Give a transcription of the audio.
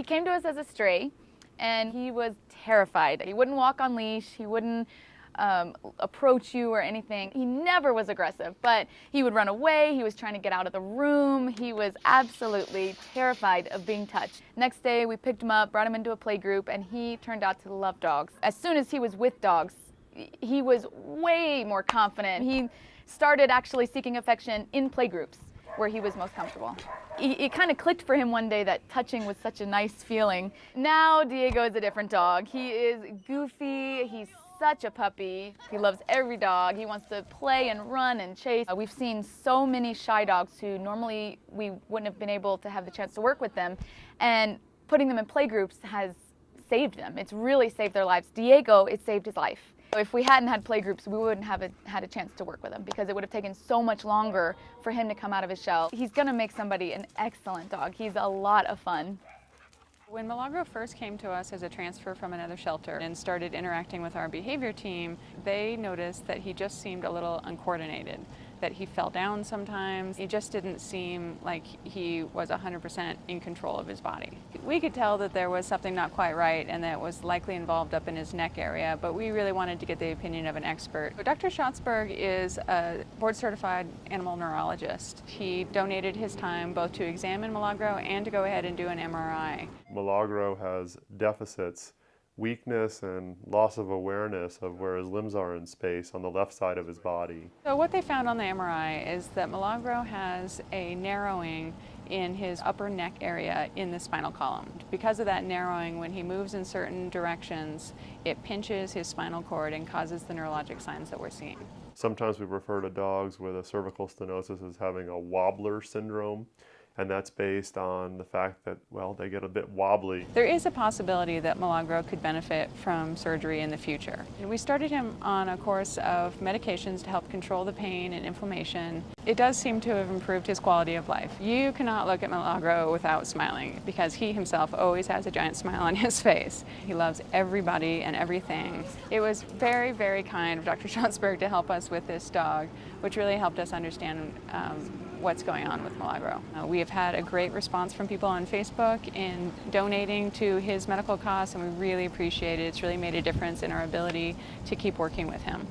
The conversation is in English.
came to us as a stray, and he was terrified. He wouldn't walk on leash, he wouldn't approach you or anything. He never was aggressive, but he would run away, he was trying to get out of the room, he was absolutely terrified of being touched. Next day we picked him up, brought him into a play group, and he turned out to love dogs. As soon as he was with dogs, he was way more confident. He started actually seeking affection in play groups where he was most comfortable. It kind of clicked for him one day that touching was such a nice feeling. Now Diego is a different dog. He is goofy, he's such a puppy. He loves every dog. He wants to play and run and chase. We've seen so many shy dogs who normally we wouldn't have been able to have the chance to work with them, and putting them in play groups has saved them. It's really saved their lives. Diego, it saved his life. If we hadn't had play groups, we wouldn't have had a chance to work with him because it would have taken so much longer for him to come out of his shell. He's gonna make somebody an excellent dog. He's a lot of fun. When Milagro first came to us as a transfer from another shelter and started interacting with our behavior team, they noticed that he just seemed a little uncoordinated, that he fell down sometimes. He just didn't seem like he was 100% in control of his body. We could tell that there was something not quite right and that it was likely involved up in his neck area, but we really wanted to get the opinion of an expert. Dr. Schatzberg is a board-certified animal neurologist. He donated his time both to examine Milagro and to go ahead and do an MRI. Milagro has deficits, weakness and loss of awareness of where his limbs are in space on the left side of his body. So what they found on the MRI is that Milagro has a narrowing in his upper neck area in the spinal column. Because of that narrowing, when he moves in certain directions, it pinches his spinal cord and causes the neurologic signs that we're seeing. Sometimes we refer to dogs with a cervical stenosis as having a wobbler syndrome. And that's based on the fact that, well, they get a bit wobbly. There is a possibility that Milagro could benefit from surgery in the future. And we started him on a course of medications to help control the pain and inflammation. It does seem to have improved his quality of life. You cannot look at Milagro without smiling because he himself always has a giant smile on his face. He loves everybody and everything. It was very, very kind of Dr. Schatzberg to help us with this dog, which really helped us understand what's going on with Milagro. We have had a great response from people on Facebook in donating to his medical costs, and we really appreciate it. It's really made a difference in our ability to keep working with him.